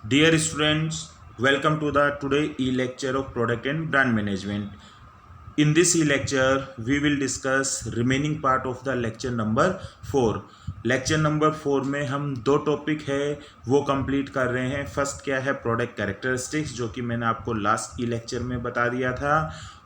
Dear students, welcome to the today e-lecture of Product and Brand Management. In this e-lecture, we will discuss remaining part of the lecture number 4. Lecture number 4 में हम दो topic है वो complete कर रहे हैं. First क्या है, प्रोडक्ट कैरेक्टरिस्टिक्स, जो कि मैंने आपको लास्ट ई लेक्चर में बता दिया था.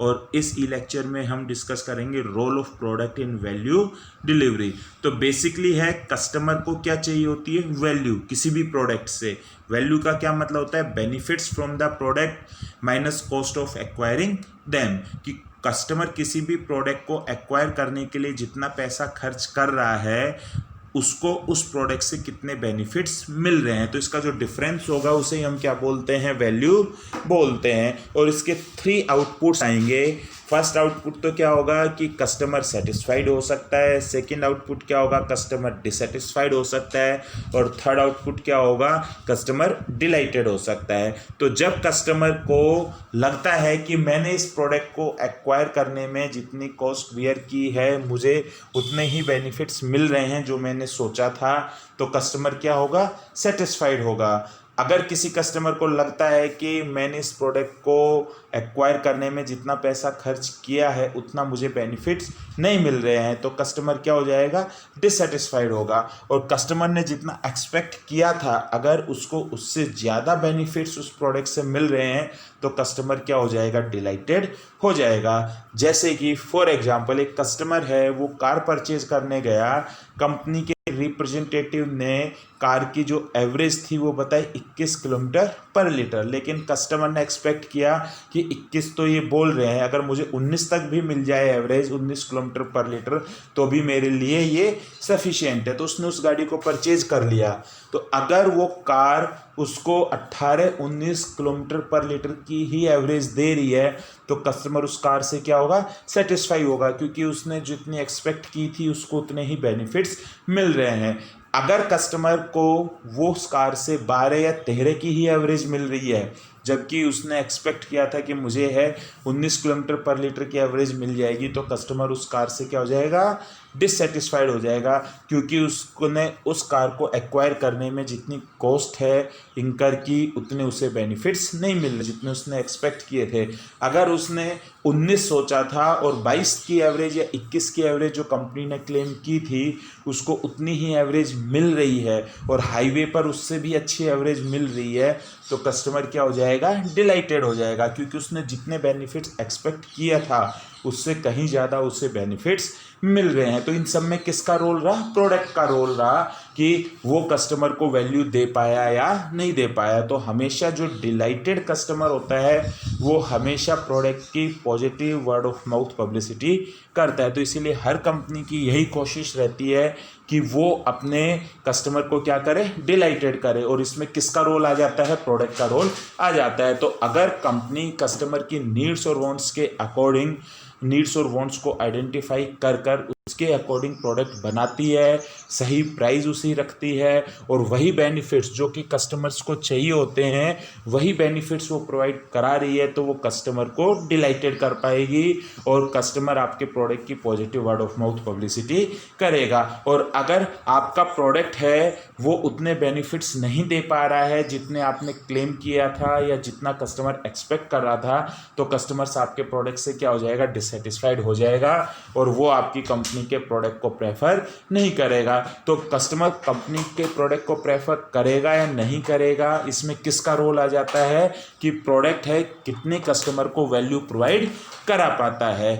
और इस ई लेक्चर में हम डिस्कस करेंगे role of product in value delivery. तो बेसिकली है कस्टमर को क्या चाहिए होती है, वैल्यू किसी भी प्रोडक्ट से. वैल्यू का क्या मतलब होता है, benefits from the product minus cost of acquiring them. कि कस्टमर किसी भी प्रोडक्ट को एक्वायर करने के लिए जितना पैसा खर्च कर रहा है उसको उस प्रोडक्ट से कितने बेनिफिट्स मिल रहे हैं. तो इसका जो डिफरेंस होगा उसे हम क्या बोलते हैं, वैल्यू बोलते हैं. और इसके 3 आउटपुट्स आएंगे. फर्स्ट आउटपुट तो क्या होगा कि कस्टमर सेटिस्फाइड हो सकता है. सेकंड आउटपुट क्या होगा, कस्टमर डिससेटिस्फाइड हो सकता है. और थर्ड आउटपुट क्या होगा, कस्टमर डिलाइटेड हो सकता है. तो जब कस्टमर को लगता है कि मैंने इस प्रोडक्ट को एक्वायर करने में जितनी कॉस्ट बियर की है मुझे उतने ही बेनिफिट्स मिल रहे हैं जो मैंने सोचा था, तो कस्टमर क्या होगा, सेटिस्फाइड होगा. अगर किसी कस्टमर को लगता है कि मैंने इस प्रोडक्ट को एक्वायर करने में जितना पैसा खर्च किया है उतना मुझे बेनिफिट्स नहीं मिल रहे हैं, तो कस्टमर क्या हो जाएगा, डिससेटिस्फाइड होगा. और कस्टमर ने जितना एक्सपेक्ट किया था अगर उसको उससे ज़्यादा बेनिफिट्स उस प्रोडक्ट से मिल रहे हैं तो कस्टमर क्या हो जाएगा, डिलाइटेड हो जाएगा. जैसे कि फॉर एग्जांपल एक कस्टमर है, वो कार परचेज करने गया. कंपनी के रिप्रेजेंटेटिव ने कार की जो एवरेज थी वो बताई 21 किलोमीटर पर लीटर. लेकिन कस्टमर ने एक्सपेक्ट किया कि 21 तो ये बोल रहे हैं, अगर मुझे 19 तक भी मिल जाए एवरेज 19 किलोमीटर पर लीटर तो भी मेरे लिए ये सफिशिएंट है. तो उसने उस गाड़ी को परचेज कर लिया. तो अगर वो कार उसको 18-19 किलोमीटर पर लीटर की ही एवरेज दे रही है तो कस्टमर उस कार से क्या होगा, सेटिस्फाई होगा, क्योंकि उसने जितनी एक्सपेक्ट की थी उसको उतने ही बेनिफिट्स मिल रहे हैं. अगर कस्टमर को वो उस कार से 12 या 13 की ही एवरेज मिल रही है जबकि उसने एक्सपेक्ट किया था कि मुझे है 19 किलोमीटर पर लीटर की एवरेज मिल जाएगी, तो कस्टमर उस कार से क्या हो जाएगा, डिससेटिस्फाइड हो जाएगा, क्योंकि उसने उस कार को एक्वायर करने में जितनी कॉस्ट है इंकर की उतने उसे बेनिफिट्स नहीं मिल रहे जितने उसने एक्सपेक्ट किए थे. अगर उसने 19 सोचा था और 22 की एवरेज या 21 की एवरेज जो कंपनी ने क्लेम की थी उसको उतनी ही एवरेज मिल रही है और हाईवे पर उससे भी अच्छी एवरेज मिल रही है, तो कस्टमर क्या हो जाएगा, डिलाइटेड हो जाएगा, क्योंकि उसने जितने बेनिफिट्स एक्सपेक्ट किया था उससे कहीं ज़्यादा उसे बेनिफिट्स मिल रहे हैं. तो इन सब में किसका रोल रहा, प्रोडक्ट का रोल रहा कि वो कस्टमर को वैल्यू दे पाया या नहीं दे पाया. तो हमेशा जो डिलाइटेड कस्टमर होता है वो हमेशा प्रोडक्ट की positive word of mouth publicity करता है. तो इसीलिए हर कंपनी की यही कोशिश रहती है कि वो अपने कस्टमर को क्या करे, डिलाइटेड करे. और इसमें किसका रोल आ जाता है, प्रोडक्ट का रोल आ जाता है. तो अगर कंपनी कस्टमर की नीड्स और वांट्स के अकॉर्डिंग नीड्स और वांट्स को आइडेंटिफाई कर कर उसके अकॉर्डिंग प्रोडक्ट बनाती है, सही प्राइस उसी रखती है और वही बेनिफिट्स जो कि कस्टमर्स को चाहिए होते हैं वही बेनिफिट्स वो प्रोवाइड करा रही है, तो वो कस्टमर को डिलाइटेड कर पाएगी और कस्टमर आपके प्रोडक्ट की positive word of mouth publicity करेगा. और अगर आपका प्रोडक्ट है वो उतने बेनिफिट्स नहीं दे पा रहा है जितने आपने क्लेम किया था या जितना कस्टमर एक्सपेक्ट कर रहा था, तो कस्टमर्स आपके प्रोडक्ट से क्या हो जाएगा, डिससेटिस्फाइड हो जाएगा और वो आपकी कंपनी के प्रोडक्ट को प्रेफर नहीं करेगा. तो कस्टमर कंपनी के प्रोडक्ट को प्रेफर करेगा या नहीं करेगा, इसमें किसका रोल आ जाता है कि प्रोडक्ट है कितने कस्टमर को वैल्यू प्रोवाइड करा पाता है.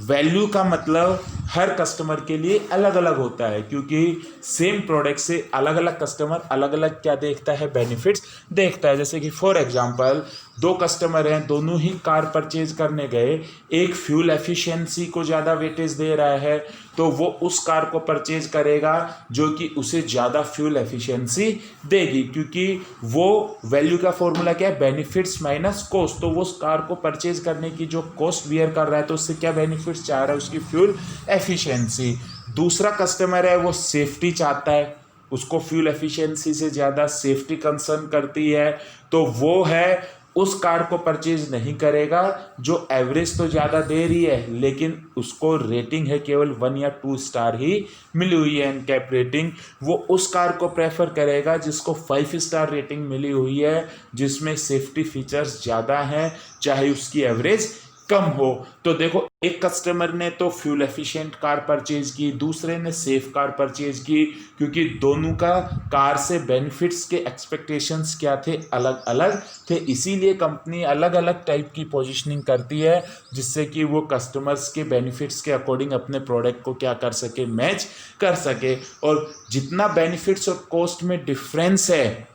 वैल्यू का मतलब हर कस्टमर के लिए अलग अलग होता है, क्योंकि सेम प्रोडक्ट से अलग अलग कस्टमर अलग अलग क्या देखता है, बेनिफिट्स देखता है. जैसे कि फॉर एग्जांपल 2 कस्टमर हैं, दोनों ही कार परचेज करने गए. एक फ्यूल एफिशिएंसी को ज़्यादा वेटेज दे रहा है तो वो उस कार को परचेज करेगा जो कि उसे ज़्यादा फ्यूल एफिशिएंसी देगी, क्योंकि वो वैल्यू का फॉर्मूला क्या है, बेनिफिट्स माइनस कॉस्ट. तो वो उस कार को परचेज करने की जो कॉस्ट बियर कर रहा है तो उससे क्या बेनिफिट्स चाह रहा है, उसकी फ्यूल एफिशिएंसी. दूसरा कस्टमर है वो सेफ्टी चाहता है, उसको फ्यूल एफिशिएंसी से ज़्यादा सेफ्टी कंसर्न करती है, तो वो है उस कार को परचेज नहीं करेगा जो एवरेज तो ज़्यादा दे रही है लेकिन उसको रेटिंग है केवल 1 या 2 स्टार ही मिली हुई है एनकैप रेटिंग। वो उस कार को प्रेफर करेगा जिसको 5 स्टार रेटिंग मिली हुई है, जिसमें सेफ्टी फीचर्स ज़्यादा हैं, चाहे उसकी एवरेज कम हो। तो देखो, एक कस्टमर ने तो फ्यूल एफिशिएंट कार परचेज की, दूसरे ने सेफ कार परचेज की, क्योंकि दोनों का कार से बेनिफिट्स के एक्सपेक्टेशंस क्या थे, अलग अलग थे। इसीलिए कंपनी अलग अलग टाइप की पोजीशनिंग करती है जिससे कि वो कस्टमर्स के बेनिफिट्स के अकॉर्डिंग अपने प्रोडक्ट को क्या कर सके, मैच कर सके। और जितना बेनिफिट्स और कॉस्ट में डिफरेंस है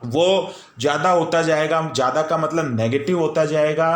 वो ज़्यादा होता जाएगा, ज़्यादा का मतलब नेगेटिव होता जाएगा,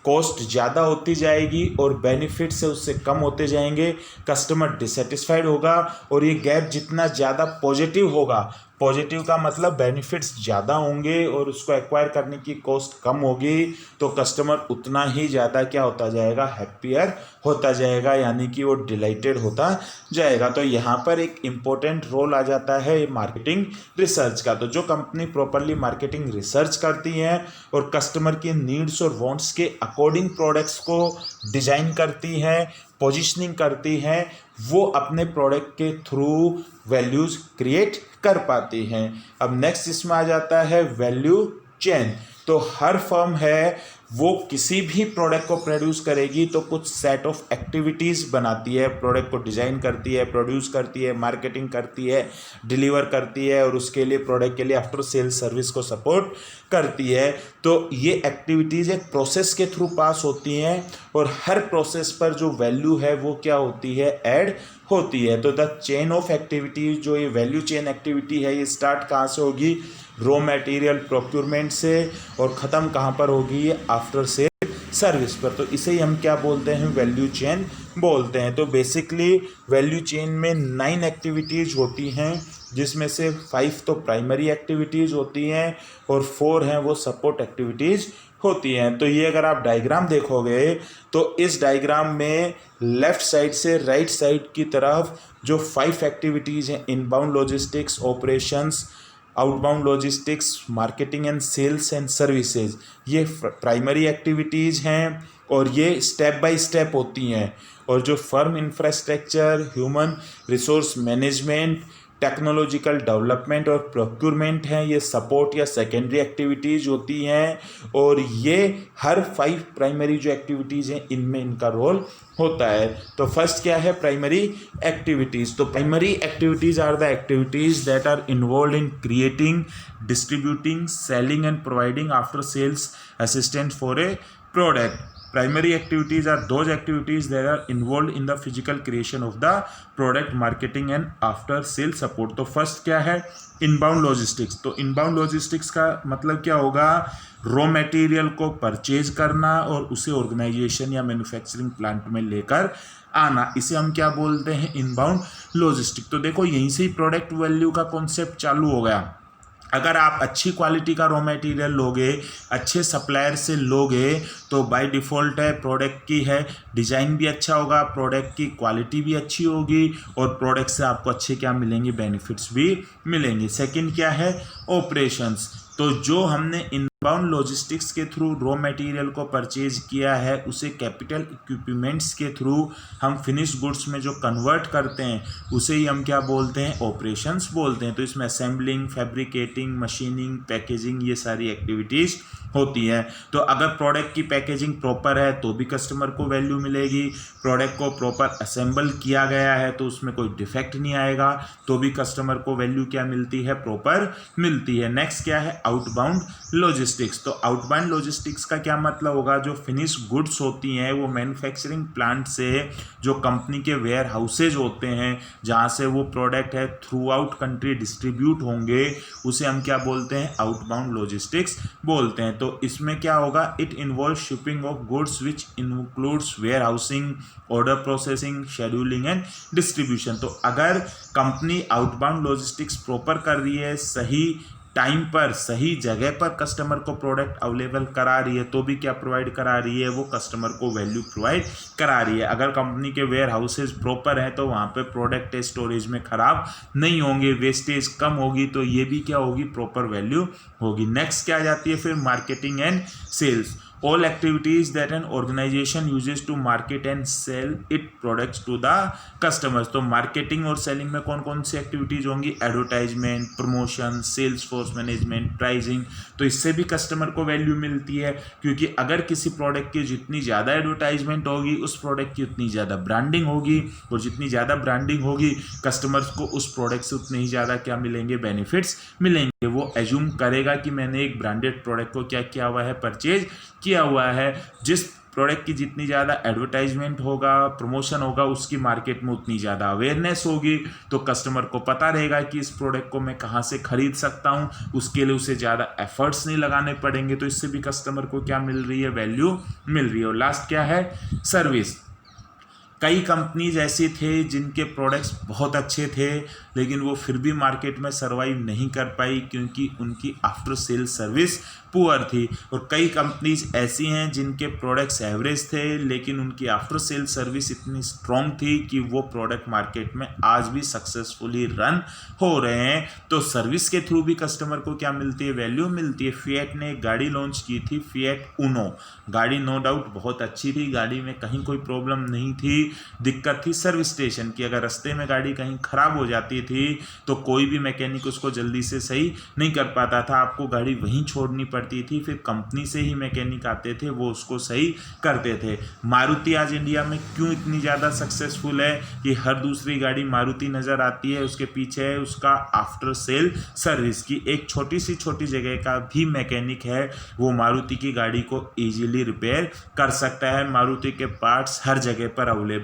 कॉस्ट ज़्यादा होती जाएगी और बेनिफिट से उससे कम होते जाएंगे, कस्टमर डिससेटिस्फाइड होगा। और ये गैप जितना ज़्यादा पॉजिटिव होगा, पॉजिटिव का मतलब बेनिफिट्स ज़्यादा होंगे और उसको एक्वायर करने की कॉस्ट कम होगी, तो कस्टमर उतना ही ज़्यादा क्या होता जाएगा, हैप्पियर होता जाएगा, यानी कि वो डिलाइटेड होता जाएगा। तो यहाँ पर एक इम्पोर्टेंट रोल आ जाता है मार्केटिंग रिसर्च का। तो जो कंपनी प्रॉपरली मार्केटिंग रिसर्च करती है और कस्टमर की नीड्स और वांट्स के अकॉर्डिंग प्रोडक्ट्स को डिज़ाइन करती है, पोजीशनिंग करती हैं, वो अपने प्रोडक्ट के थ्रू वैल्यूज़ क्रिएट कर पाती हैं। अब नेक्स्ट इसमें आ जाता है वैल्यू चेन। तो हर फर्म है वो किसी भी प्रोडक्ट को प्रोड्यूस करेगी तो कुछ सेट ऑफ एक्टिविटीज़ बनाती है, प्रोडक्ट को डिज़ाइन करती है, प्रोड्यूस करती है, मार्केटिंग करती है, डिलीवर करती है और उसके लिए प्रोडक्ट के लिए आफ्टर सेल सर्विस को सपोर्ट करती है। तो ये एक्टिविटीज़ एक प्रोसेस के थ्रू पास होती हैं और हर प्रोसेस पर जो वैल्यू है वो क्या होती है, ऐड होती है। तो द चेन ऑफ एक्टिविटीज, जो ये वैल्यू चेन एक्टिविटी है, ये स्टार्ट कहाँ से होगी, रॉ मटेरियल प्रोक्योरमेंट से, और ख़त्म कहाँ पर होगी, ये आफ्टर सेल सर्विस पर। तो इसे ही हम क्या बोलते हैं, वैल्यू चेन बोलते हैं। तो बेसिकली वैल्यू चेन में 9 एक्टिविटीज़ होती हैं, जिसमें से 5 तो प्राइमरी एक्टिविटीज़ होती हैं और 4 हैं वो सपोर्ट एक्टिविटीज़ होती हैं। तो ये अगर आप डायग्राम देखोगे तो इस डायग्राम में लेफ़्ट साइड से राइट साइड की तरफ जो 5 एक्टिविटीज़ हैं, inbound logistics, operations, outbound logistics, marketing and sales and services, ये प्राइमरी एक्टिविटीज़ हैं और ये स्टेप बाय स्टेप होती हैं। और जो firm infrastructure, human resource management, technological development और प्रोक्योरमेंट हैं, ये सपोर्ट या सेकेंडरी एक्टिविटीज़ होती हैं। और ये हर 5 प्राइमरी जो एक्टिविटीज़ हैं इनमें इनका रोल होता है। तो फर्स्ट क्या है, प्राइमरी एक्टिविटीज़। तो primary activities are the activities that are involve in creating, distributing, selling and providing after sales assistant for a product. Primary activities are those activities that are involved in the physical creation of the product, marketing and after sale support. तो first क्या है, inbound logistics. तो inbound logistics का मतलब क्या होगा, raw material को purchase करना और उसे ऑर्गेनाइजेशन या मैन्युफैक्चरिंग प्लांट में लेकर आना, इसे हम क्या बोलते हैं, इनबाउंड लॉजिस्टिक। तो देखो यहीं से ही प्रोडक्ट वैल्यू का कॉन्सेप्ट चालू हो गया। अगर आप अच्छी क्वालिटी का रॉ मटेरियल लोगे, अच्छे सप्लायर से लोगे, तो बाय डिफ़ॉल्ट है प्रोडक्ट की है डिज़ाइन भी अच्छा होगा, प्रोडक्ट की क्वालिटी भी अच्छी होगी और प्रोडक्ट से आपको अच्छे क्या मिलेंगे, बेनिफिट्स भी मिलेंगे। सेकंड क्या है, ऑपरेशंस। तो जो हमने इनबाउंड लॉजिस्टिक्स के थ्रू रॉ मटेरियल को परचेज किया है उसे कैपिटल इक्विपमेंट्स के थ्रू हम फिनिश गुड्स में जो कन्वर्ट करते हैं उसे ही हम क्या बोलते हैं, ऑपरेशंस बोलते हैं। तो इसमें असेंबलिंग, फैब्रिकेटिंग, मशीनिंग, पैकेजिंग, ये सारी एक्टिविटीज़ होती है। तो अगर प्रोडक्ट की पैकेजिंग प्रॉपर है तो भी कस्टमर को वैल्यू मिलेगी, प्रोडक्ट को प्रॉपर असेंबल किया गया है तो उसमें कोई डिफेक्ट नहीं आएगा तो भी कस्टमर को वैल्यू क्या मिलती है, प्रॉपर मिलती है। नेक्स्ट क्या है, आउटबाउंड लॉजिस्टिक्स। तो आउटबाउंड लॉजिस्टिक्स का क्या मतलब होगा, जो फिनिश गुड्स होती हैं वो मैन्युफैक्चरिंग प्लांट से जो कंपनी के वेयर हाउसेज होते हैं जहाँ से वो प्रोडक्ट है थ्रू आउट कंट्री डिस्ट्रीब्यूट होंगे, उसे हम क्या बोलते हैं, आउटबाउंड लॉजिस्टिक्स बोलते हैं। तो इसमें क्या होगा, it involve shipping of goods which includes warehousing, order processing, scheduling and distribution. तो अगर कंपनी आउटबाउंड लॉजिस्टिक्स प्रॉपर कर रही है, सही टाइम पर सही जगह पर कस्टमर को प्रोडक्ट अवेलेबल करा रही है, तो भी क्या प्रोवाइड करा रही है, वो कस्टमर को वैल्यू प्रोवाइड करा रही है। अगर कंपनी के वेयर हाउसेज प्रॉपर हैं तो वहाँ पे प्रोडक्ट स्टोरेज में ख़राब नहीं होंगे, वेस्टेज कम होगी, तो ये भी क्या होगी, प्रॉपर वैल्यू होगी। नेक्स्ट क्या आ जाती है फिर, marketing and sales. all activities that an organization uses to market and sell its products to the customers। तो मार्केटिंग और सेलिंग में कौन कौन सी एक्टिविटीज होंगी, advertisement, promotion, sales force management, pricing. तो इससे भी कस्टमर को वैल्यू मिलती है, क्योंकि अगर किसी प्रोडक्ट की जितनी ज़्यादा एडवर्टाइजमेंट होगी उस प्रोडक्ट की उतनी ज़्यादा ब्रांडिंग होगी, और जितनी ज़्यादा ब्रांडिंग होगी कस्टमर्स को उस प्रोडक्ट से उतने ही ज़्यादा क्या मिलेंगे, बेनिफिट्स मिलेंगे। वो एज्यूम करेगा कि मैंने एक ब्रांडेड प्रोडक्ट को क्या किया हुआ है, परचेज किया हुआ है। जिस प्रोडक्ट की जितनी ज़्यादा एडवर्टाइजमेंट होगा, प्रमोशन होगा, उसकी मार्केट में उतनी ज़्यादा अवेयरनेस होगी, तो कस्टमर को पता रहेगा कि इस प्रोडक्ट को मैं कहाँ से खरीद सकता हूँ, उसके लिए उसे ज़्यादा एफर्ट्स नहीं लगाने पड़ेंगे। तो इससे भी कस्टमर को क्या मिल रही है, वैल्यू मिल रही है। और लास्ट क्या है, सर्विस। कई कंपनीज ऐसी थे जिनके प्रोडक्ट्स बहुत अच्छे थे, लेकिन वो फिर भी मार्केट में सर्वाइव नहीं कर पाई, क्योंकि उनकी आफ्टर सेल सर्विस पुअर थी। और कई कंपनीज ऐसी हैं जिनके प्रोडक्ट्स एवरेज थे, लेकिन उनकी आफ्टर सेल सर्विस इतनी स्ट्रॉन्ग थी कि वो प्रोडक्ट मार्केट में आज भी सक्सेसफुली रन हो रहे हैं। तो सर्विस के थ्रू भी कस्टमर को क्या मिलती है, वैल्यू मिलती है। फिएट ने एक गाड़ी लॉन्च की थी, फिएट ऊनो। गाड़ी नो डाउट बहुत अच्छी थी, गाड़ी में कहीं कोई प्रॉब्लम नहीं थी। दिक्कत थी सर्विस स्टेशन की। अगर रास्ते में गाड़ी कहीं ख़राब हो जाती थी तो कोई भी मैकेनिक उसको जल्दी से सही नहीं कर पाता था, आपको गाड़ी वहीं छोड़नी पड़ती थी, फिर कंपनी से ही मैकेनिक आते थे, वो उसको सही करते थे। मारुति आज इंडिया में क्यों इतनी ज़्यादा सक्सेसफुल है कि हर दूसरी गाड़ी मारुति नज़र आती है, उसके पीछे है उसका आफ्टर सेल सर्विस की एक छोटी जगह का भी मैकेनिक है, वो मारुति की गाड़ी को ईजिली रिपेयर कर सकता है। मारुति के पार्ट्स हर जगह पर अवेलेबल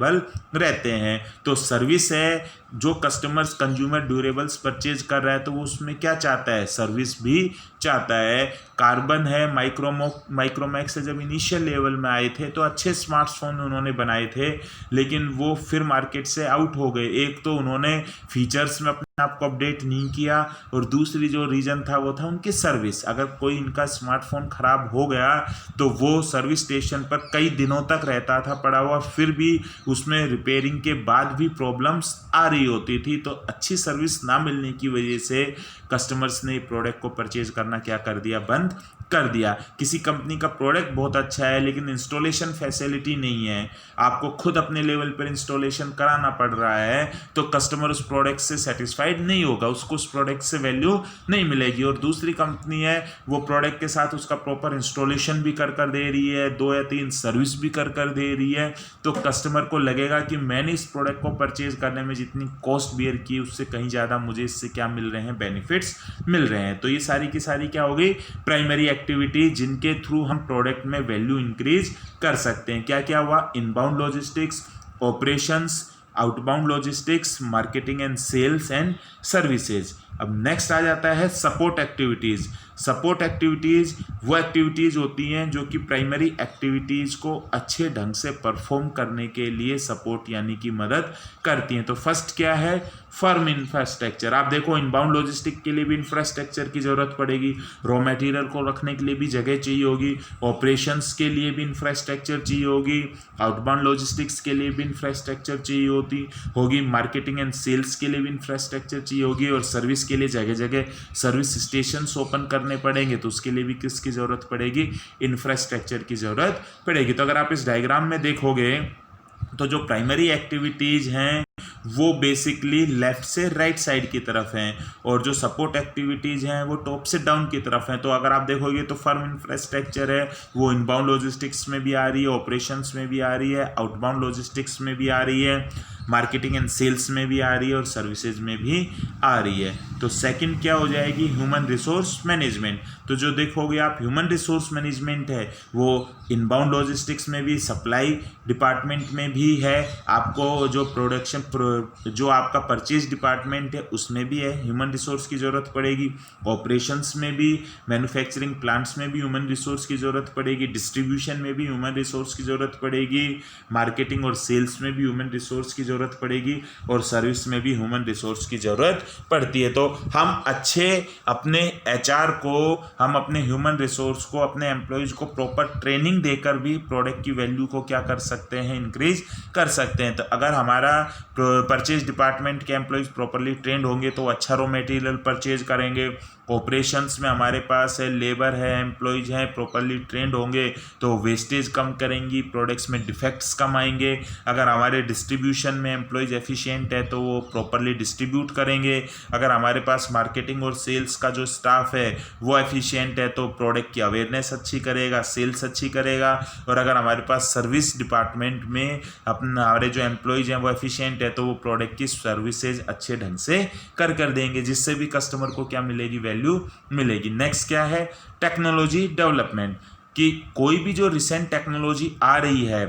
रहते हैं। तो सर्विस है, जो कस्टमर्स कंज्यूमर ड्यूरेबल्स परचेज कर रहा है तो वो उसमें क्या चाहता है, सर्विस भी चाहता है। कार्बन है, माइक्रोमैक्स से जब इनिशियल लेवल में आए थे तो अच्छे स्मार्टफोन उन्होंने बनाए थे, लेकिन वो फिर मार्केट से आउट हो गए। एक तो उन्होंने फीचर्स में अपने आप को अपडेट नहीं किया, और दूसरी जो रीज़न था वो था उनकी सर्विस। अगर कोई इनका स्मार्टफोन ख़राब हो गया तो वो सर्विस स्टेशन पर कई दिनों तक रहता था पड़ा हुआ, फिर भी उसमें रिपेयरिंग के बाद भी प्रॉब्लम्स आ रही होती थी। तो अच्छी सर्विस ना मिलने की वजह से कस्टमर्स ने प्रोडक्ट को परचेज करना क्या कर दिया, बंद कर दिया। किसी कंपनी का प्रोडक्ट बहुत अच्छा है लेकिन इंस्टॉलेशन फैसिलिटी नहीं है, आपको खुद अपने लेवल पर इंस्टॉलेशन कराना पड़ रहा है, तो कस्टमर उस प्रोडक्ट से सेटिस्फाइड नहीं होगा, उसको उस प्रोडक्ट से वैल्यू नहीं मिलेगी। और दूसरी कंपनी है, वो प्रोडक्ट के साथ उसका प्रॉपर इंस्टॉलेशन भी कर दे रही है, 2 या 3 सर्विस भी कर दे रही है, तो कस्टमर को लगेगा कि मैंने इस प्रोडक्ट को परचेज करने में जितनी कॉस्ट बियर की उससे कहीं ज़्यादा मुझे इससे क्या मिल रहे हैं, बेनिफिट्स मिल रहे हैं। तो ये सारी की सारी क्या हो गई, प्राइमरी एक्टिविटी, जिनके थ्रू हम प्रोडक्ट में वैल्यू इंक्रीज कर सकते हैं। क्या क्या हुआ, inbound logistics, operations, outbound logistics, marketing and sales and services. अब नेक्स्ट आ जाता है सपोर्ट एक्टिविटीज़। सपोर्ट एक्टिविटीज़ वो एक्टिविटीज़ होती हैं जो कि प्राइमरी एक्टिविटीज़ को अच्छे ढंग से परफॉर्म करने के लिए सपोर्ट यानी कि मदद करती हैं। तो फर्स्ट क्या है, फर्म इंफ्रास्ट्रक्चर। आप देखो इनबाउंड लॉजिस्टिक के लिए भी इंफ्रास्ट्रक्चर की ज़रूरत पड़ेगी, रॉ मटेरियल को रखने के लिए भी जगह चाहिए होगी, ऑपरेशंस के लिए भी इंफ्रास्ट्रक्चर चाहिए होगी, आउटबाउंड लॉजिस्टिक्स के लिए भी इंफ्रास्ट्रक्चर चाहिए होगी, मार्केटिंग एंड सेल्स के लिए भी इंफ्रास्ट्रक्चर चाहिए होगी, और सर्विस के लिए जगह जगह सर्विस स्टेशन ओपन करने पड़ेंगे, तो उसके लिए भी किसकी ज़रूरत पड़ेगी, इंफ्रास्ट्रक्चर की ज़रूरत पड़ेगी। तो अगर आप इस डायग्राम में देखोगे तो जो प्राइमरी एक्टिविटीज़ हैं वो बेसिकली लेफ़्ट से राइट साइड की तरफ हैं, और जो सपोर्ट एक्टिविटीज़ हैं वो टॉप से डाउन की तरफ हैं। तो अगर आप देखोगे तो फर्म इंफ्रास्ट्रक्चर है वो इनबाउंड लॉजिस्टिक्स में भी आ रही है, ऑपरेशंस में भी आ रही है, आउटबाउंड लॉजिस्टिक्स में भी आ रही है, मार्केटिंग एंड सेल्स में भी आ रही है, और सर्विसेज में भी आ रही है। तो सेकंड क्या हो जाएगी, ह्यूमन रिसोर्स मैनेजमेंट। तो जो देखोगे आप ह्यूमन रिसोर्स मैनेजमेंट है वो इनबाउंड लॉजिस्टिक्स में भी, सप्लाई डिपार्टमेंट में भी है। आपको जो प्रोडक्शन जो आपका परचेज डिपार्टमेंट है उसमें भी है ह्यूमन रिसोर्स की ज़रूरत पड़ेगी, ऑपरेशंस में भी, मैन्युफैक्चरिंग प्लांट्स में भी ह्यूमन रिसोर्स की ज़रूरत पड़ेगी, डिस्ट्रीब्यूशन में भी ह्यूमन रिसोर्स की ज़रूरत पड़ेगी, मार्केटिंग और सेल्स में भी ह्यूमन रिसोर्स की ज़रूरत पड़ेगी, और सर्विस में भी ह्यूमन रिसोर्स की ज़रूरत पड़ती है। तो हम अच्छे अपने एचआर को, हम अपने ह्यूमन रिसोर्स को, अपने एम्प्लॉयज़ को प्रॉपर ट्रेनिंग देकर भी प्रोडक्ट की वैल्यू को क्या कर सकते हैं, इंक्रीज कर सकते हैं। तो अगर हमारा परचेज डिपार्टमेंट के एम्प्लॉयज़ प्रॉपरली ट्रेंड होंगे तो अच्छा रॉ मटेरियल परचेज करेंगे, ऑपरेशंस में हमारे पास है लेबर है, एम्प्लॉयज़ हैं, प्रॉपरली ट्रेंड होंगे तो वेस्टेज कम करेंगी, प्रोडक्ट्स में डिफेक्ट्स कम आएंगे। अगर हमारे डिस्ट्रीब्यूशन में एम्प्लॉयज़ एफिशिएंट है तो वो प्रॉपरली डिस्ट्रीब्यूट करेंगे। अगर हमारे पास मार्केटिंग और सेल्स का जो स्टाफ है वो एफिशिएंट है तो प्रोडक्ट की अवेयरनेस अच्छी करेगा, सेल्स अच्छी करेगा। और अगर हमारे पास सर्विस डिपार्टमेंट में हमारे जो एम्प्लॉयज़ हैं वो एफिशिएंट है तो वो प्रोडक्ट की सर्विसेज अच्छे ढंग से कर देंगे, जिससे भी कस्टमर को क्या मिलेगी, वैल्यू मिलेगी। नेक्स्ट क्या है, टेक्नोलॉजी डेवलपमेंट, कि कोई भी जो रिसेंट टेक्नोलॉजी आ रही है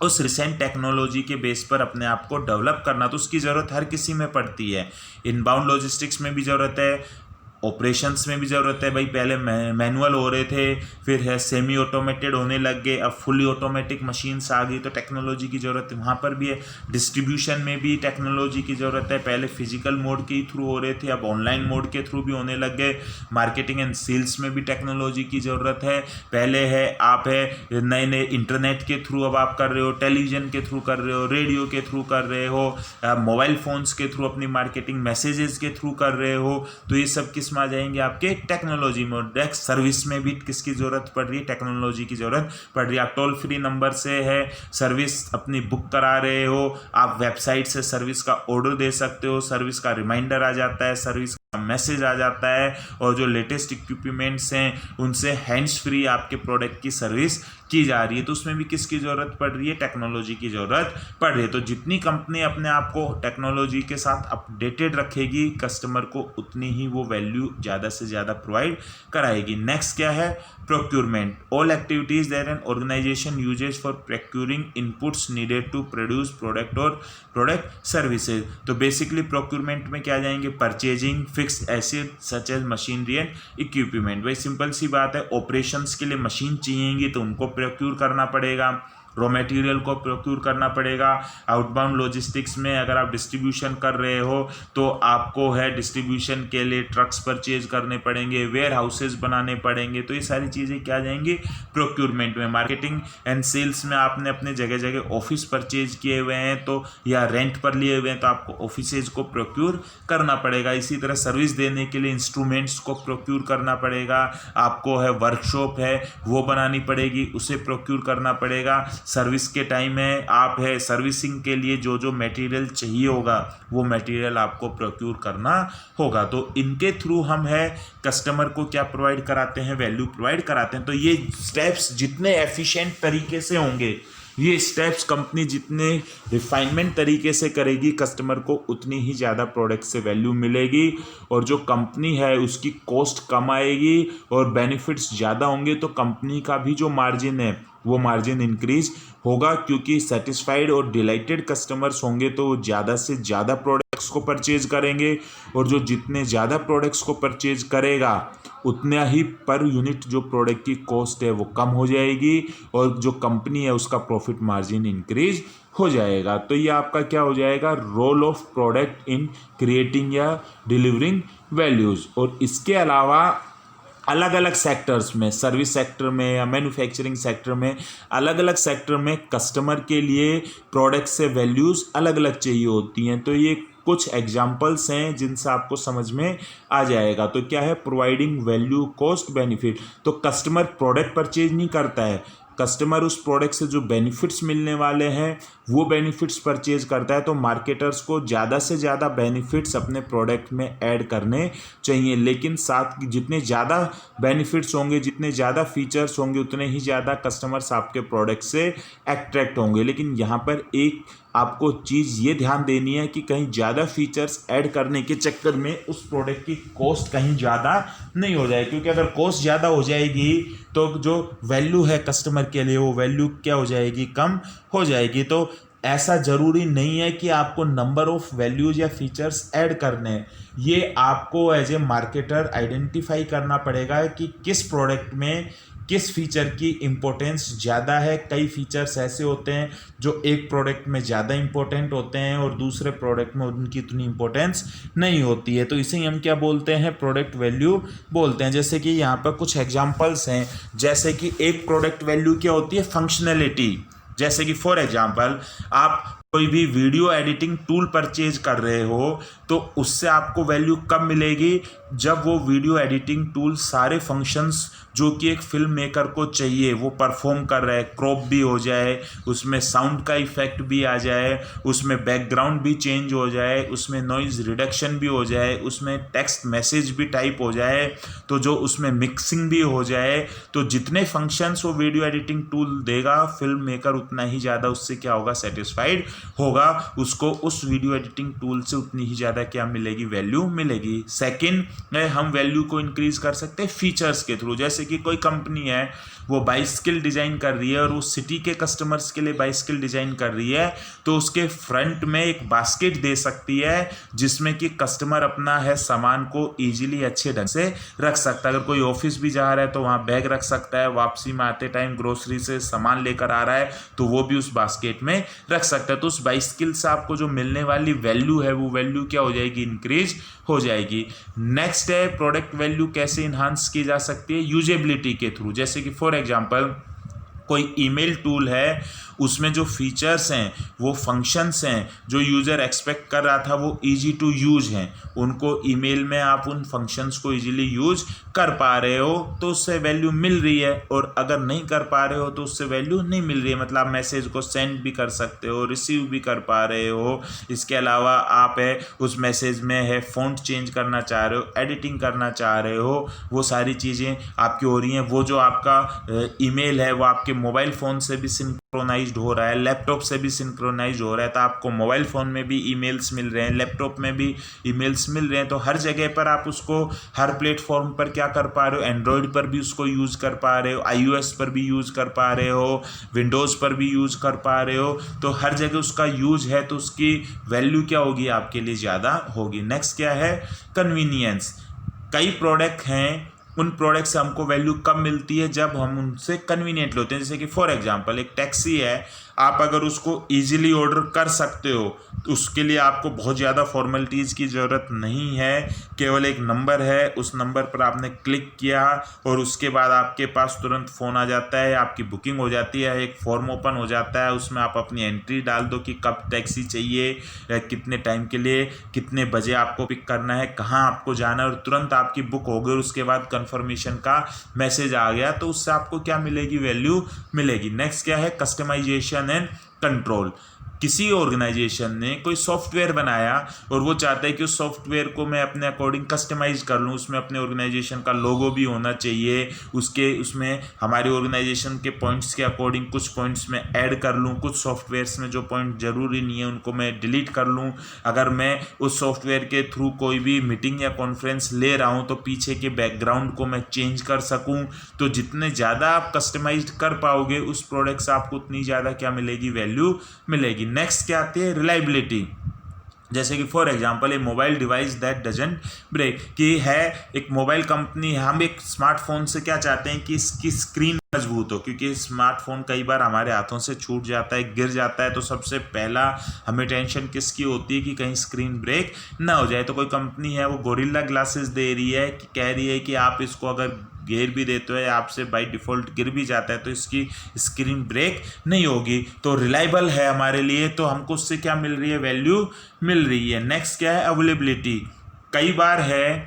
उस रिसेंट टेक्नोलॉजी के बेस पर अपने आप को डेवलप करना, तो उसकी ज़रूरत हर किसी में पड़ती है। इनबाउंड लॉजिस्टिक्स में भी ज़रूरत है, ऑपरेशंस में भी ज़रूरत है। भाई पहले मैनुअल हो रहे थे, फिर है सेमी ऑटोमेटेड होने लग गए, अब फुली ऑटोमेटिक मशीन्स आ गई, तो टेक्नोलॉजी की ज़रूरत है वहाँ पर भी है। डिस्ट्रीब्यूशन में भी टेक्नोलॉजी की ज़रूरत है, पहले फिजिकल मोड के थ्रू हो रहे थे, अब ऑनलाइन मोड के थ्रू भी होने लग गए। मार्केटिंग एंड सेल्स में भी टेक्नोलॉजी की ज़रूरत है। पहले है आप है नए नए इंटरनेट के थ्रू अब आप कर रहे हो, टेलीविज़न के थ्रू कर रहे हो, रेडियो के थ्रू कर रहे हो, मोबाइल फ़ोन्स के थ्रू अपनी मार्केटिंग मैसेजेस के थ्रू कर रहे हो, तो ये सब किस में आ जाएंगे, आपके टेक्नोलॉजी में। नेक्स्ट सर्विस में भी किसकी ज़रूरत पड़ रही है, टेक्नोलॉजी की ज़रूरत पड़ रही है। आप टोल फ्री नंबर से है सर्विस अपनी बुक करा रहे हो, आप वेबसाइट से सर्विस का ऑर्डर दे सकते हो, सर्विस का रिमाइंडर आ जाता है, सर्विस मैसेज आ जाता है, और जो लेटेस्ट इक्विपमेंट्स हैं उनसे हैंड्स फ्री आपके प्रोडक्ट की सर्विस की जा रही है। तो उसमें भी किसकी ज़रूरत पड़ रही है, टेक्नोलॉजी की ज़रूरत पड़ रही है। तो जितनी कंपनी अपने आप को टेक्नोलॉजी के साथ अपडेटेड रखेगी, कस्टमर को उतनी ही वो वैल्यू ज़्यादा से ज़्यादा प्रोवाइड कराएगी। नेक्स्ट क्या है, procurement, all activities that an organization uses for procuring inputs needed to produce product और प्रोडक्ट सर्विसेज। तो बेसिकली प्रोक्यूरमेंट में क्या जाएंगे, purchasing fixed asset such as machinery and equipment. भाई सिंपल सी बात है, ऑपरेशंस के लिए मशीन चाहिएगी तो उनको प्रोक्यूर करना पड़ेगा, रॉ मटेरियल को प्रोक्यूर करना पड़ेगा। आउटबाउंड लॉजिस्टिक्स में अगर आप डिस्ट्रीब्यूशन कर रहे हो तो आपको है डिस्ट्रीब्यूशन के लिए ट्रक्स परचेज करने पड़ेंगे, वेयर हाउसेज बनाने पड़ेंगे, तो ये सारी चीज़ें क्या जाएंगी, प्रोक्यूरमेंट में। मार्केटिंग एंड सेल्स में आपने अपने जगह जगह ऑफिस परचेज किए हुए हैं तो या रेंट पर लिए हुए हैं तो आपको ऑफिसेज को प्रोक्यूर करना पड़ेगा। इसी तरह सर्विस देने के लिए इंस्ट्रूमेंट्स को प्रोक्यूर करना पड़ेगा, आपको है वर्कशॉप है वो बनानी पड़ेगी, उसे प्रोक्यूर करना पड़ेगा। सर्विस के टाइम में आप है सर्विसिंग के लिए जो जो मटेरियल चाहिए होगा वो मटेरियल आपको प्रोक्यूर करना होगा। तो इनके थ्रू हम है कस्टमर को क्या प्रोवाइड कराते हैं, वैल्यू प्रोवाइड कराते हैं। तो ये स्टेप्स जितने एफिशिएंट तरीके से होंगे, ये स्टेप्स कंपनी जितने रिफाइनमेंट तरीके से करेगी, कस्टमर को उतनी ही ज़्यादा प्रोडक्ट से वैल्यू मिलेगी, और जो कंपनी है उसकी कॉस्ट कम आएगी और बेनिफिट्स ज़्यादा होंगे, तो कंपनी का भी जो मार्जिन है वो मार्जिन इंक्रीज होगा, क्योंकि सेटिस्फाइड और डिलाइटेड कस्टमर्स होंगे तो वो ज़्यादा से ज़्यादा प्रोडक्ट्स को परचेज करेंगे, और जो जितने ज़्यादा प्रोडक्ट्स को परचेज करेगा उतना ही पर यूनिट जो प्रोडक्ट की कॉस्ट है वो कम हो जाएगी, और जो कंपनी है उसका प्रॉफिट मार्जिन इंक्रीज हो जाएगा। तो ये आपका क्या हो जाएगा, role of product in creating या डिलीवरिंग वैल्यूज़। और इसके अलावा अलग अलग सेक्टर्स में, सर्विस सेक्टर में या मैन्युफैक्चरिंग सेक्टर में, अलग अलग सेक्टर में कस्टमर के लिए प्रोडक्ट से वैल्यूज़ अलग अलग चाहिए होती हैं। तो ये कुछ एग्जाम्पल्स हैं जिनसे आपको समझ में आ जाएगा। तो क्या है, प्रोवाइडिंग वैल्यू कॉस्ट बेनिफिट। तो कस्टमर प्रोडक्ट परचेज नहीं करता है, कस्टमर उस प्रोडक्ट से जो बेनिफिट्स मिलने वाले हैं वो बेनिफिट्स परचेज करता है। तो मार्केटर्स को ज़्यादा से ज़्यादा बेनिफिट्स अपने प्रोडक्ट में ऐड करने चाहिए, लेकिन साथ जितने ज़्यादा बेनिफिट्स होंगे, जितने ज़्यादा फीचर्स होंगे, उतने ही ज़्यादा कस्टमर्स आपके प्रोडक्ट से अट्रैक्ट होंगे। लेकिन यहाँ पर एक आपको चीज़ ये ध्यान देनी है कि कहीं ज़्यादा फीचर्स ऐड करने के चक्कर में उस प्रोडक्ट की कॉस्ट कहीं ज़्यादा नहीं हो जाए, क्योंकि अगर कॉस्ट ज़्यादा हो जाएगी तो जो वैल्यू है कस्टमर के लिए वो वैल्यू क्या हो जाएगी, कम हो जाएगी। तो ऐसा ज़रूरी नहीं है कि आपको नंबर ऑफ वैल्यूज या फीचर्स ऐड करने हैं। ये आपको एज ए मार्केटर आइडेंटिफाई करना पड़ेगा कि किस प्रोडक्ट में किस फीचर की इम्पोर्टेंस ज़्यादा है। कई फीचर्स ऐसे होते हैं जो एक प्रोडक्ट में ज़्यादा इम्पोर्टेंट होते हैं और दूसरे प्रोडक्ट में उनकी इतनी इम्पोर्टेंस नहीं होती है, तो इसे ही हम क्या बोलते हैं, प्रोडक्ट वैल्यू बोलते हैं। जैसे कि यहाँ पर कुछ एग्जांपल्स हैं, जैसे कि एक प्रोडक्ट वैल्यू क्या होती है, फंक्शनैलिटी। जैसे कि फॉर एग्जांपल आप कोई भी वीडियो एडिटिंग टूल परचेज कर रहे हो तो उससे आपको वैल्यू कब मिलेगी, जब वो वीडियो एडिटिंग टूल सारे फंक्शंस जो कि एक फिल्म मेकर को चाहिए वो परफॉर्म कर रहा है, क्रॉप भी हो जाए, उसमें साउंड का इफेक्ट भी आ जाए, उसमें बैकग्राउंड भी चेंज हो जाए, उसमें नॉइज़ रिडक्शन भी हो जाए, उसमें टेक्स्ट मैसेज भी टाइप हो जाए, तो जो उसमें मिक्सिंग भी हो जाए, तो जितने फंक्शंस वो वीडियो एडिटिंग टूल देगा फिल्म मेकर उतना ही ज़्यादा उससे क्या होगा, सेटिस्फाइड होगा। उसको उस वीडियो एडिटिंग टूल से उतनी ही ज़्यादा क्या मिलेगी, वैल्यू मिलेगी। सेकंड, हम वैल्यू को इंक्रीज कर सकते हैं फीचर्स के थ्रू। जैसे कि कोई कंपनी है वो बाइसिकल डिज़ाइन कर रही है और वो सिटी के कस्टमर्स के लिए बाइसिकल डिज़ाइन कर रही है, तो उसके फ्रंट में एक बास्केट दे सकती है जिसमें कि कस्टमर अपना है सामान को ईजिली अच्छे ढंग से रख सकता है। अगर कोई ऑफिस भी जा रहा है तो वहाँ बैग रख सकता है, वापसी में आते टाइम ग्रोसरी से सामान लेकर आ रहा है तो वो भी उस बास्केट में रख सकता है। तो उस बाइसिकल से आपको जो मिलने वाली वैल्यू है वो वैल्यू क्या हो जाएगी, इंक्रीज हो जाएगी। नेक्स्ट है प्रोडक्ट वैल्यू कैसे इन्हांस की जा सकती है, यूजेबिलिटी के थ्रू। जैसे कि फॉर एग्जांपल कोई ईमेल टूल है, उसमें जो फीचर्स हैं वो फंक्शंस हैं जो यूज़र एक्सपेक्ट कर रहा था वो ईजी टू यूज हैं, उनको ईमेल में आप उन फंक्शंस को ईजिली यूज कर पा रहे हो तो उससे वैल्यू मिल रही है, और अगर नहीं कर पा रहे हो तो उससे वैल्यू नहीं मिल रही है। मतलब आप मैसेज को सेंड भी कर सकते हो, रिसीव भी कर पा रहे हो। इसके अलावा आप है उस मैसेज में है फ़ॉन्ट चेंज करना चाह रहे हो, एडिटिंग करना चाह रहे हो, वो सारी चीज़ें आपकी हो रही हैं। वो जो आपका ईमेल है वो आपके मोबाइल फ़ोन से भी सिंक्रोनाइज्ड हो रहा है, लैपटॉप से भी सिंक्रोनाइज हो रहा है, तो आपको मोबाइल फ़ोन में भी ईमेल्स मिल रहे हैं, लैपटॉप में भी ईमेल्स मिल रहे हैं। तो हर जगह पर आप उसको हर प्लेटफॉर्म पर क्या कर पा रहे हो, एंड्रॉयड पर भी उसको यूज़ कर पा रहे हो, iOS पर भी यूज़ कर पा रहे हो, विंडोज़ पर भी यूज़ कर पा रहे हो। तो हर जगह उसका यूज है तो उसकी वैल्यू क्या होगी, आपके लिए ज़्यादा होगी। नेक्स्ट क्या है, कन्वीनियंस। कई प्रोडक्ट हैं, उन प्रोडक्ट से हमको वैल्यू कब मिलती है, जब हम उनसे कन्वीनियंट होते हैं। जैसे कि फॉर एग्जांपल एक टैक्सी है, आप अगर उसको इजीली ऑर्डर कर सकते हो तो उसके लिए आपको बहुत ज़्यादा फॉर्मेलिटीज़ की ज़रूरत नहीं है। केवल एक नंबर है, उस नंबर पर आपने क्लिक किया और उसके बाद आपके पास तुरंत फ़ोन आ जाता है, आपकी बुकिंग हो जाती है, एक फॉर्म ओपन हो जाता है, उसमें आप अपनी एंट्री डाल दो कि कब टैक्सी चाहिए, कितने टाइम के लिए, कितने बजे आपको पिक करना है, कहाँ आपको जाना है, और तुरंत आपकी बुक हो गई। और उसके बाद कन्फर्मेशन का मैसेज आ गया, तो उससे आपको क्या मिलेगी, वैल्यू मिलेगी। नेक्स्ट क्या है, कस्टमाइजेशन एंड कंट्रोल। किसी ऑर्गेनाइजेशन ने कोई सॉफ्टवेयर बनाया और वो चाहता है कि उस सॉफ्टवेयर को मैं अपने अकॉर्डिंग कस्टमाइज कर लूँ, उसमें अपने ऑर्गेनाइजेशन का लोगो भी होना चाहिए, उसमें हमारी ऑर्गेनाइजेशन के पॉइंट्स के अकॉर्डिंग कुछ पॉइंट्स में ऐड कर लूँ, कुछ सॉफ्टवेयर्स में जो पॉइंट ज़रूरी नहीं है उनको मैं डिलीट कर लूँ। अगर मैं उस सॉफ्टवेयर के थ्रू कोई भी मीटिंग या कॉन्फ्रेंस ले रहा हूँ तो पीछे के बैकग्राउंड को मैं चेंज कर सकूँ। तो जितने ज़्यादा आप कस्टमाइज कर पाओगे उस प्रोडक्ट से आपको उतनी ज़्यादा क्या मिलेगी, वैल्यू मिलेगी। नेक्स्ट क्या आती है, रिलायबिलिटी। जैसे कि for example a mobile device that doesn't break, कि है एक मोबाइल कंपनी है, हम एक स्मार्टफोन से क्या चाहते हैं कि इसकी स्क्रीन मजबूत हो, क्योंकि स्मार्टफोन कई बार हमारे हाथों से छूट जाता है, गिर जाता है, तो सबसे पहला हमें टेंशन किसकी होती है कि कहीं स्क्रीन ब्रेक ना हो जाए। तो कोई कंपनी है वो गोरिल्ला ग्लासेस दे रही है, कि कह रही है कि आप इसको अगर गिर भी देते हो या आपसे बाय डिफ़ॉल्ट गिर भी जाता है तो इसकी स्क्रीन ब्रेक नहीं होगी, तो रिलायबल है हमारे लिए, तो हमको उससे क्या मिल रही है, वैल्यू मिल रही है। नेक्स्ट क्या है, अवेलेबिलिटी। कई बार है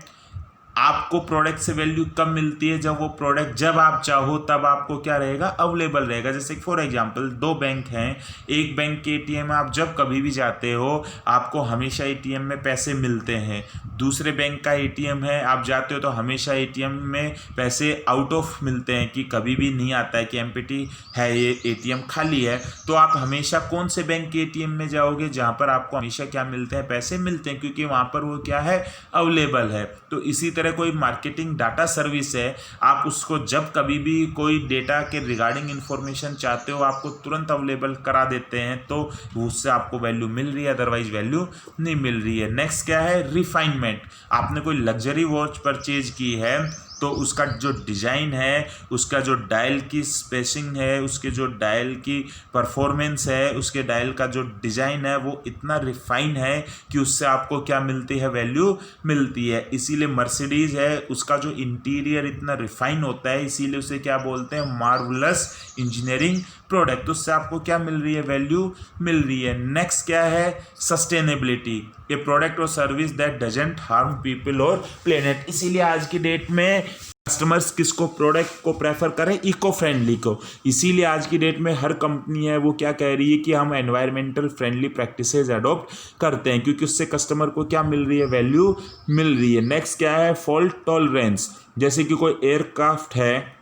आपको प्रोडक्ट से वैल्यू कब मिलती है, जब वो प्रोडक्ट जब आप चाहो तब आपको क्या रहेगा, अवेलेबल रहेगा। जैसे फॉर एग्जांपल दो बैंक हैं, एक बैंक के एटीएम में आप जब कभी भी जाते हो आपको हमेशा एटीएम में पैसे मिलते हैं, दूसरे बैंक का एटीएम है आप जाते हो तो हमेशा एटीएम में पैसे आउट ऑफ मिलते हैं, कि कभी भी नहीं आता है कि एम्प्टी है, ये एटीएम खाली है। तो आप हमेशा कौन से बैंक के एटीएम में जाओगे, जहाँ पर आपको हमेशा क्या मिलते हैं, पैसे मिलते हैं, क्योंकि वहाँ पर वो क्या है, अवेलेबल है। तो इसी तरह तरह कोई मार्केटिंग डाटा सर्विस है, आप उसको जब कभी भी कोई डेटा के रिगार्डिंग इन्फॉर्मेशन चाहते हो आपको तुरंत अवेलेबल करा देते हैं, तो उससे आपको वैल्यू मिल रही है, अदरवाइज वैल्यू नहीं मिल रही है। नेक्स्ट क्या है, रिफाइनमेंट। आपने कोई लग्जरी वॉच परचेज की है तो उसका जो डिज़ाइन है, उसका जो डायल की स्पेसिंग है, उसके जो डायल की परफॉर्मेंस है, उसके डायल का जो डिज़ाइन है वो इतना रिफाइन है कि उससे आपको क्या मिलती है, वैल्यू मिलती है। इसीलिए मर्सिडीज़ है, उसका जो इंटीरियर इतना रिफाइन होता है, इसीलिए उसे क्या बोलते हैं, मार्वलस इंजीनियरिंग प्रोडक्ट। तो उससे आपको क्या मिल रही है, वैल्यू मिल रही है। नेक्स्ट क्या है, सस्टेनेबिलिटी। ए प्रोडक्ट और service that doesn't harm people और प्लेनेट। इसीलिए आज की डेट में कस्टमर्स किसको, प्रोडक्ट को प्रेफर करें, इको फ्रेंडली को। इसीलिए आज की डेट में हर कंपनी है वो क्या कह रही है कि हम एनवायरमेंटल फ्रेंडली प्रैक्टिसेस अडॉप्ट करते हैं, क्योंकि उससे कस्टमर को क्या मिल रही है, वैल्यू मिल रही है। नेक्स्ट क्या है, फॉल्ट टॉलरेंस। जैसे कि कोई एयरक्राफ्ट है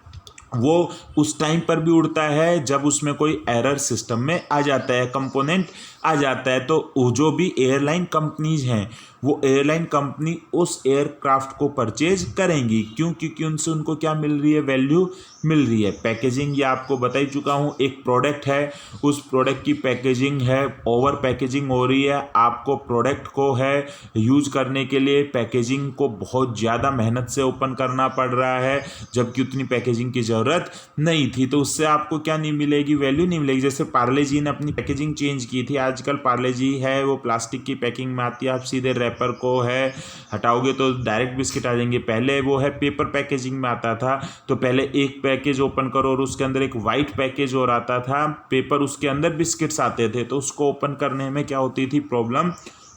वो उस टाइम पर भी उड़ता है जब उसमें कोई एरर सिस्टम में आ जाता है, कंपोनेंट आ जाता है। तो वो जो भी एयरलाइन कंपनीज हैं वो एयरलाइन कंपनी उस एयरक्राफ्ट को परचेज करेंगी, क्यों, क्योंकि उनसे उनको क्या मिल रही है, वैल्यू मिल रही है। पैकेजिंग, ये आपको बता ही चुका हूँ, एक प्रोडक्ट है, उस प्रोडक्ट की पैकेजिंग है, ओवर पैकेजिंग हो रही है, आपको प्रोडक्ट को है यूज करने के लिए पैकेजिंग को बहुत ज़्यादा मेहनत से ओपन करना पड़ रहा है, जबकि उतनी पैकेजिंग की ज़रूरत नहीं थी। तो उससे आपको क्या नहीं मिलेगी, वैल्यू नहीं मिलेगी। जैसे पार्ले जी ने अपनी पैकेजिंग चेंज की थी, आजकल पार्ले जी है वो प्लास्टिक की पैकिंग में आती है, आप सीधे रैपर को है हटाओगे तो डायरेक्ट बिस्किट आ जाएंगे। पहले वो है पेपर पैकेजिंग में आता था, तो पहले एक पैकेज ओपन करो और उसके अंदर एक वाइट पैकेज और आता था पेपर, उसके अंदर बिस्किट्स आते थे, तो उसको ओपन करने में क्या होती थी, प्रॉब्लम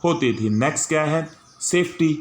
होती थी। नेक्स्ट क्या है, सेफ्टी।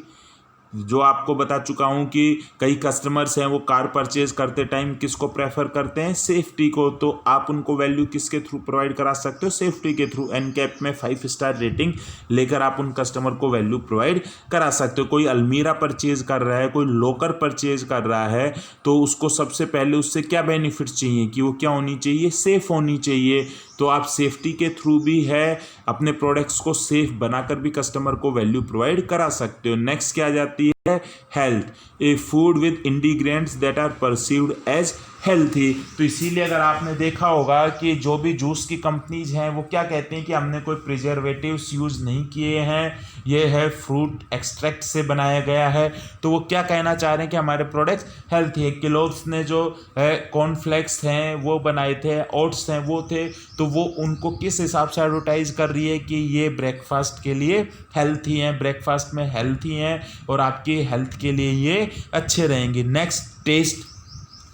जो आपको बता चुका हूँ कि कई कस्टमर्स हैं वो कार परचेज करते टाइम किसको प्रेफर करते हैं, सेफ्टी को। तो आप उनको वैल्यू किसके थ्रू प्रोवाइड करा सकते हो, सेफ्टी के थ्रू। एनकैप में 5 स्टार रेटिंग लेकर आप उन कस्टमर को वैल्यू प्रोवाइड करा सकते हो। कोई अलमीरा परचेज कर रहा है, कोई लॉकर परचेज कर रहा है, तो उसको सबसे पहले उससे क्या बेनिफिट्स चाहिए कि वो क्या होनी चाहिए, सेफ होनी चाहिए। तो आप सेफ्टी के थ्रू भी है अपने प्रोडक्ट्स को सेफ बनाकर भी कस्टमर को वैल्यू प्रोवाइड करा सकते हो। नेक्स्ट क्या आ जाती है, health. A food with ingredients that are perceived as healthy. तो इसीलिए अगर आपने देखा होगा कि जो भी जूस की कंपनीज हैं वो क्या कहते हैं कि हमने कोई प्रिजर्वेटिव्स यूज़ नहीं किए हैं, ये है फ्रूट एक्सट्रैक्ट से बनाया गया है। तो वो क्या कहना चाह रहे हैं कि हमारे प्रोडक्ट्स हेल्थी है। केलॉग्स ने जो है कॉर्नफ्लेक्स हैं वो बनाए थे, ओट्स हैं वो थे, तो वो उनको किस हिसाब से एडवर्टाइज कर रही है कि ये ब्रेकफास्ट के लिए हेल्थी हैं, ब्रेकफास्ट में हेल्थी हैं और आपकी हेल्थ के लिए ये अच्छे रहेंगे। Next, test.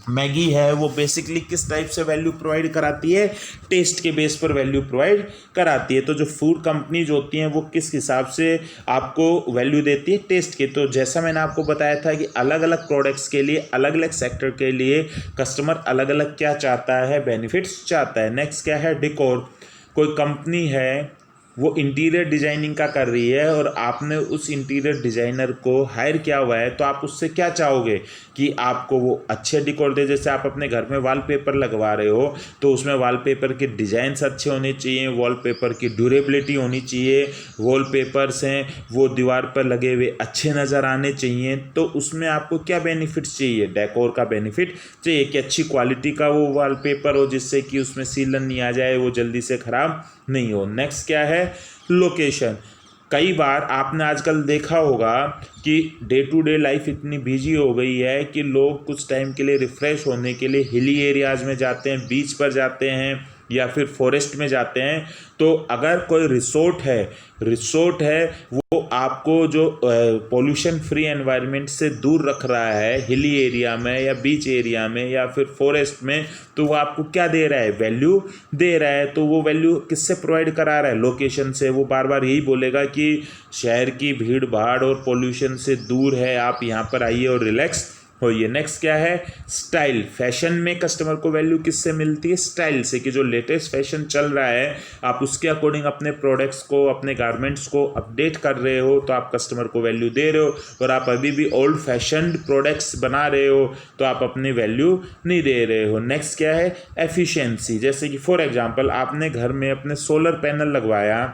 मैगी है वो बेसिकली किस टाइप से वैल्यू प्रोवाइड कराती है, टेस्ट के बेस पर वैल्यू प्रोवाइड कराती है। तो जो फूड कंपनीज होती हैं वो किस हिसाब से आपको वैल्यू देती है, टेस्ट के। तो जैसा मैंने आपको बताया था कि अलग अलग प्रोडक्ट्स के लिए, अलग अलग सेक्टर के लिए कस्टमर अलग अलग क्या चाहता है, बेनिफिट्स चाहता है। नेक्स्ट क्या है, डेकोर। कोई कंपनी है वो इंटीरियर डिजाइनिंग का कर रही है और आपने उस इंटीरियर डिजाइनर को हायर किया हुआ है, तो आप उससे क्या चाहोगे कि आपको वो अच्छे डिकोर दे। जैसे आप अपने घर में वॉलपेपर लगवा रहे हो तो उसमें वॉलपेपर के डिज़ाइंस अच्छे होने चाहिए, वॉलपेपर की ड्यूरेबिलिटी होनी चाहिए, वॉलपेपर्स हैं वो दीवार पर लगे हुए अच्छे नज़र आने चाहिए। तो उसमें आपको क्या बेनिफिट्स चाहिए, डेकोर का बेनिफिट चाहिए कि अच्छी क्वालिटी का वो वॉलपेपर हो जिससे कि उसमें सीलन नहीं आ जाए, वो जल्दी से ख़राब नहीं हो। नेक्स्ट क्या है, लोकेशन। कई बार आपने आजकल देखा होगा कि डे टू डे लाइफ इतनी बिजी हो गई है कि लोग कुछ टाइम के लिए रिफ़्रेश होने के लिए हिली एरियाज़ में जाते हैं, बीच पर जाते हैं या फिर फॉरेस्ट में जाते हैं। तो अगर कोई रिसोर्ट है वो आपको जो पोल्यूशन फ्री एनवायरनमेंट से दूर रख रहा है, हिली एरिया में या बीच एरिया में या फिर फॉरेस्ट में, तो वो आपको क्या दे रहा है, वैल्यू दे रहा है। तो वो वैल्यू किससे प्रोवाइड करा रहा है, लोकेशन से। वो बार बार यही बोलेगा कि शहर की भीड़ भाड़ और पोल्यूशन से दूर है, आप यहाँ पर आइए और रिलैक्स होइए। नेक्स्ट क्या है, स्टाइल। फैशन में कस्टमर को वैल्यू किससे मिलती है, स्टाइल से, कि जो लेटेस्ट फैशन चल रहा है आप उसके अकॉर्डिंग अपने प्रोडक्ट्स को, अपने गारमेंट्स को अपडेट कर रहे हो तो आप कस्टमर को वैल्यू दे रहे हो। और आप अभी भी ओल्ड फैशन्ड प्रोडक्ट्स बना रहे हो तो आप अपनी वैल्यू नहीं दे रहे हो। नेक्स्ट क्या है, एफिशिएंसी। जैसे कि फॉर एग्जांपल आपने घर में अपने सोलर पैनल लगवाया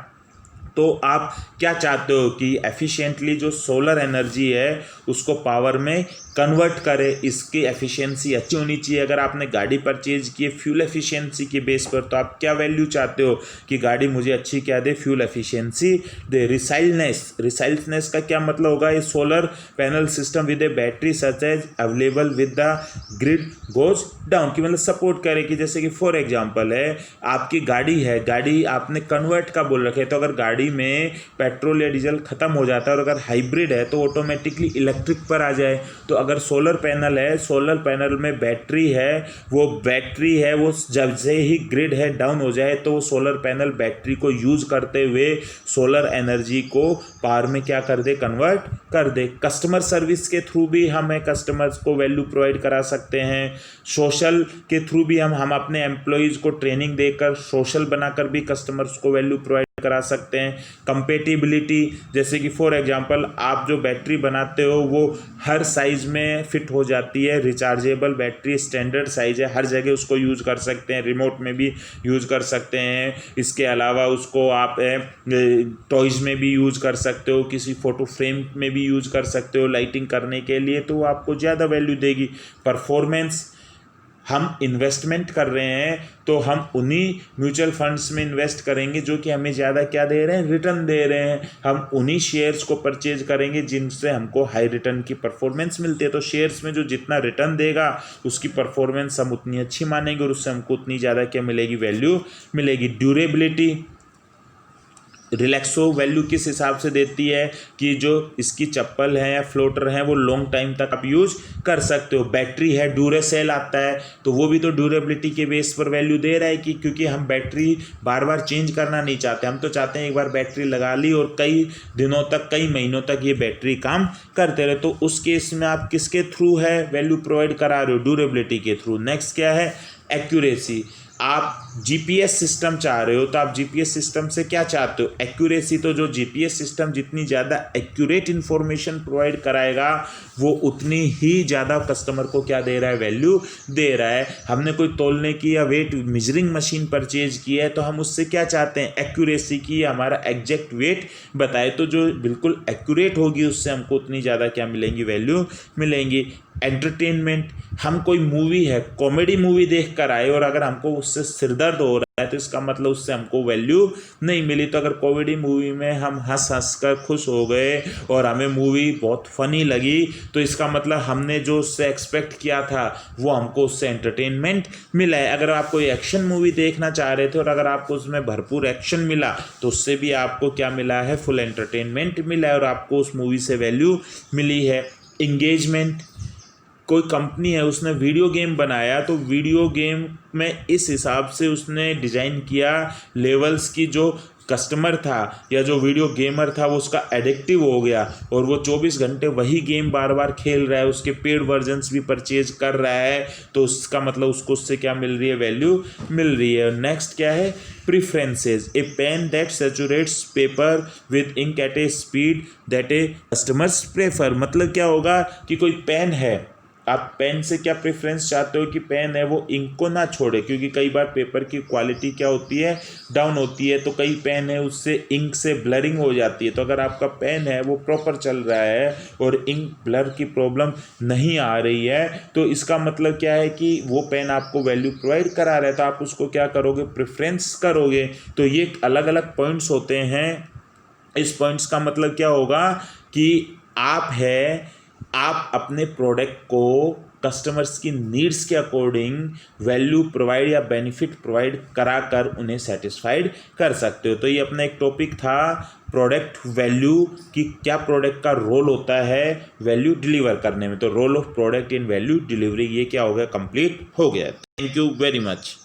तो आप क्या चाहते हो कि एफिशिएंटली जो सोलर एनर्जी है उसको पावर में कन्वर्ट करे, इसकी एफिशिएंसी अच्छी होनी चाहिए। अगर आपने गाड़ी परचेज की है फ्यूल एफिशिएंसी के बेस पर, तो आप क्या वैल्यू चाहते हो कि गाड़ी मुझे अच्छी क्या दे, फ्यूल एफिशिएंसी दे। रिसाइलनेस का क्या मतलब होगा, ये solar panel system with a battery such as available with the grid goes down, की मतलब सपोर्ट करे कि जैसे कि फॉर एग्जांपल है आपकी गाड़ी है, गाड़ी आपने कन्वर्ट का बोल रखे, तो अगर गाड़ी में पेट्रोल या डीजल खत्म हो जाता है और अगर हाइब्रिड है तो ऑटोमेटिकली इलेक्ट्रिक पर आ जाए। तो अगर सोलर पैनल है, सोलर पैनल में बैटरी है, वो जब से ही ग्रिड है डाउन हो जाए तो वो सोलर पैनल बैटरी को यूज करते हुए सोलर एनर्जी को पावर में क्या कर दे, कन्वर्ट कर दे। कस्टमर सर्विस के थ्रू भी हमें कस्टमर्स को वैल्यू प्रोवाइड करा सकते हैं। सोशल के थ्रू भी हम अपने एम्प्लॉयज़ को ट्रेनिंग देकर सोशल बनाकर भी कस्टमर्स को वैल्यू प्रोवाइड करा सकते हैं। कंपेटिबिलिटी, जैसे कि फॉर एग्जांपल आप जो बैटरी बनाते हो वो हर साइज़ में फिट हो जाती है, रिचार्जेबल बैटरी स्टैंडर्ड साइज़ है, हर जगह उसको यूज़ कर सकते हैं, रिमोट में भी यूज़ कर सकते हैं। इसके अलावा उसको आप टॉयज़ में भी यूज़ कर सकते हो, किसी फ़ोटो फ्रेम में भी यूज़ कर सकते हो लाइटिंग करने के लिए, तो वो आपको ज़्यादा वैल्यू देगी। परफॉर्मेंस, हम इन्वेस्टमेंट कर रहे हैं तो हम उन्हीं म्यूचुअल फंड्स में इन्वेस्ट करेंगे जो कि हमें ज़्यादा क्या दे रहे हैं, रिटर्न दे रहे हैं। हम उन्हीं शेयर्स को परचेज करेंगे जिनसे हमको हाई रिटर्न की परफॉर्मेंस मिलती है। तो शेयर्स में जो जितना रिटर्न देगा उसकी परफॉर्मेंस हम उतनी अच्छी मानेंगे और उससे हमको उतनी ज़्यादा क्या मिलेगी, वैल्यू मिलेगी। ड्यूरेबिलिटी, रिलैक्सो वैल्यू किस हिसाब से देती है कि जो इसकी चप्पल है या फ्लोटर है वो लॉन्ग टाइम तक आप यूज़ कर सकते हो। बैटरी है, ड्यूरेसेल आता है, तो वो भी तो ड्यूरेबिलिटी के बेस पर वैल्यू दे रहा है कि क्योंकि हम बैटरी बार बार चेंज करना नहीं चाहते, हम तो चाहते हैं एक बार बैटरी लगा ली और कई दिनों तक, कई महीनों तक ये बैटरी काम करते रहे। तो उस केस में आप किसके थ्रू है वैल्यू प्रोवाइड करा रहे हो, ड्यूरेबिलिटी के थ्रू। नेक्स्ट क्या है, एक्यूरेसी। आप जीपीएस सिस्टम चाह रहे हो तो आप जीपीएस सिस्टम से क्या चाहते हो, एक्यूरेसी। तो जो जीपीएस सिस्टम जितनी ज़्यादा एक्यूरेट इन्फॉर्मेशन प्रोवाइड कराएगा वो उतनी ही ज़्यादा कस्टमर को क्या दे रहा है, वैल्यू दे रहा है। हमने कोई तोलने की या वेट मेजरिंग मशीन परचेज की है तो हम उससे क्या चाहते हैं, एक्यूरेसी की, हमारा एग्जैक्ट वेट बताए। तो जो बिल्कुल एक्यूरेट होगी उससे हमको उतनी ज़्यादा क्या मिलेंगी, वैल्यू मिलेंगी। एंटरटेनमेंट, हम कोई मूवी है, कॉमेडी मूवी देख कर आए और अगर हमको उससे सिरदर्द हो रहा है तो इसका मतलब उससे हमको वैल्यू नहीं मिली। तो अगर कॉमेडी मूवी में हम हंस कर खुश हो गए और हमें मूवी बहुत फनी लगी तो इसका मतलब हमने जो उससे एक्सपेक्ट किया था वो हमको उससे एंटरटेनमेंट मिला है। अगर आप कोई एक्शन मूवी देखना चाह रहे थे और अगर आपको उसमें भरपूर एक्शन मिला तो उससे भी आपको क्या मिला है, फुल एंटरटेनमेंट मिला है और आपको उस मूवी से वैल्यू मिली है। इंगेजमेंट, कोई कंपनी है उसने वीडियो गेम बनाया तो वीडियो गेम में इस हिसाब से उसने डिज़ाइन किया लेवल्स की, जो कस्टमर था या जो वीडियो गेमर था वो उसका एडिक्टिव हो गया और वो 24 घंटे वही गेम बार बार खेल रहा है, उसके पेड वर्जन्स भी परचेज कर रहा है, तो उसका मतलब उसको उससे क्या मिल रही है, वैल्यू मिल रही है। नेक्स्ट क्या है, preferences. A pen that saturates paper with ink at a speed that a customers prefer. मतलब क्या होगा कि कोई पेन है, आप पेन से क्या प्रेफरेंस चाहते हो कि पेन है वो इंक को ना छोड़े, क्योंकि कई बार पेपर की क्वालिटी क्या होती है, डाउन होती है। तो कई पेन है उससे इंक से ब्लरिंग हो जाती है। तो अगर आपका पेन है वो प्रॉपर चल रहा है और इंक ब्लर की प्रॉब्लम नहीं आ रही है तो इसका मतलब क्या है कि वो पेन आपको वैल्यू प्रोवाइड करा रहा है, तो आप उसको क्या करोगे, प्रेफरेंस करोगे। तो ये अलग अलग पॉइंट्स होते हैं। इस पॉइंट्स का मतलब क्या होगा कि आप अपने प्रोडक्ट को कस्टमर्स की नीड्स के अकॉर्डिंग वैल्यू प्रोवाइड या बेनिफिट प्रोवाइड कराकर उन्हें सेटिस्फाइड कर सकते हो। तो ये अपना एक टॉपिक था प्रोडक्ट वैल्यू कि क्या प्रोडक्ट का रोल होता है वैल्यू डिलीवर करने में। तो role of product in value delivery, ये क्या हो गया, कंप्लीट हो गया। Thank you very much.